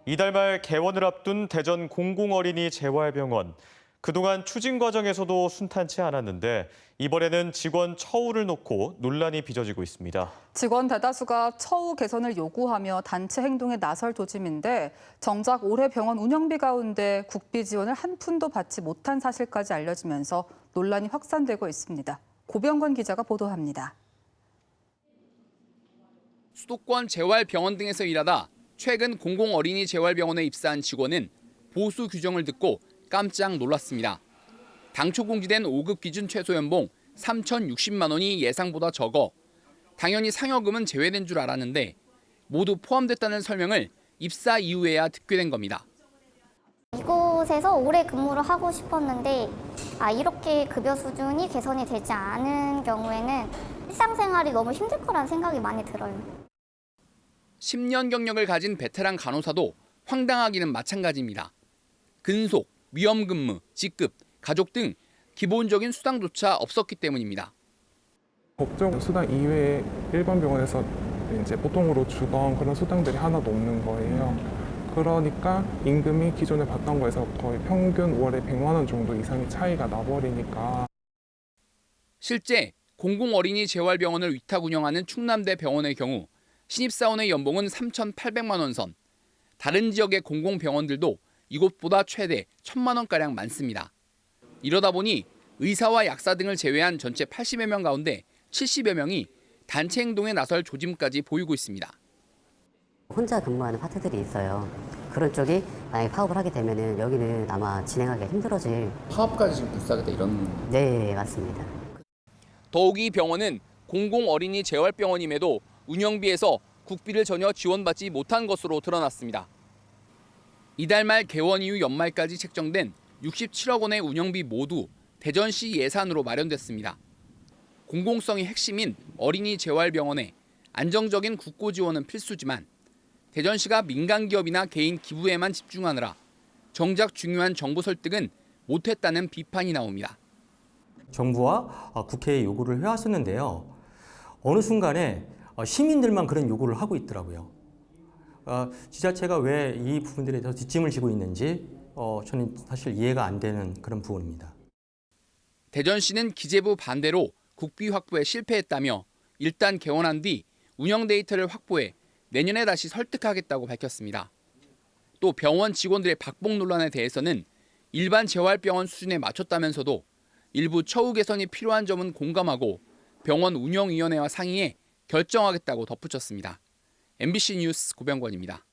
이달 말 개원을 앞둔 대전 공공어린이 재활병원. 그동안 추진 과정에서도 순탄치 않았는데 이번에는 직원 처우를 놓고 논란이 빚어지고 있습니다. 직원 대다수가 처우 개선을 요구하며 단체 행동에 나설 조짐인데 정작 올해 병원 운영비 가운데 국비 지원을 한 푼도 받지 못한 사실까지 알려지면서 논란이 확산되고 있습니다. 고병권 기자가 보도합니다. 수도권 재활병원 등에서 일하다 최근 공공어린이 재활병원에 입사한 직원은 보수 규정을 듣고 깜짝 놀랐습니다. 당초 공지된 5급 기준 최소 연봉 3,060만 원이 예상보다 적어 당연히 상여금은 제외된 줄 알았는데 모두 포함됐다는 설명을 입사 이후에야 듣게 된 겁니다. 이곳에서 오래 근무를 하고 싶었는데 이렇게 급여 수준이 개선이 되지 않은 경우에는 일상생활이 너무 힘들 거라는 생각이 많이 들어요. 10년 경력을 가진 베테랑 간호사도 황당하기는 마찬가지입니다. 근속, 위험근무, 직급, 가족 등 기본적인 수당조차 없었기 때문입니다. 법정 수당 이외에 일반 병원에서 이제 보통으로 주던 그런 수당들이 하나도 없는 거예요. 그러니까 임금이 기존에 받던 거에서 거의 평균 월에 100만 원 정도 이상의 차이가 나버리니까. 실제 공공어린이 재활병원을 위탁 운영하는 충남대 병원의 경우 신입사원의 연봉은 3,800만 원 선, 다른 지역의 공공병원들도 이곳보다 최대 1,000만 원가량 많습니다. 이러다 보니 의사와 약사 등을 제외한 전체 80여 명 가운데 70여 명이 단체 행동에 나설 조짐까지 보이고 있습니다. 혼자 근무하는 파트들이 있어요. 그런 쪽이 만약에 파업을 하게 되면 여기는 아마 진행하기가 힘들어질. 파업까지 지금 불사하겠다 이런. 네, 맞습니다. 더욱이 병원은 공공어린이 재활병원임에도 운영비에서 국비를 전혀 지원받지 못한 것으로 드러났습니다. 이달 말 개원 이후 연말까지 책정된 67억 원의 운영비 모두 대전시 예산으로 마련됐습니다. 공공성이 핵심인 어린이 재활병원에 안정적인 국고 지원은 필수지만 대전시가 민간 기업이나 개인 기부에만 집중하느라 정작 중요한 정부 설득은 못했다는 비판이 나옵니다. 정부와 국회에 요구를 해왔었는데요. 어느 순간에 시민들만 그런 요구를 하고 있더라고요. 지자체가 왜 이 부분들에 대해서 뒷짐을 지고 있는지 저는 사실 이해가 안 되는 그런 부분입니다. 대전시는 기재부 반대로 국비 확보에 실패했다며 일단 개원한 뒤 운영 데이터를 확보해 내년에 다시 설득하겠다고 밝혔습니다. 또 병원 직원들의 박봉 논란에 대해서는 일반 재활병원 수준에 맞췄다면서도 일부 처우 개선이 필요한 점은 공감하고 병원 운영위원회와 상의해 결정하겠다고 덧붙였습니다. MBC 뉴스 고병권입니다.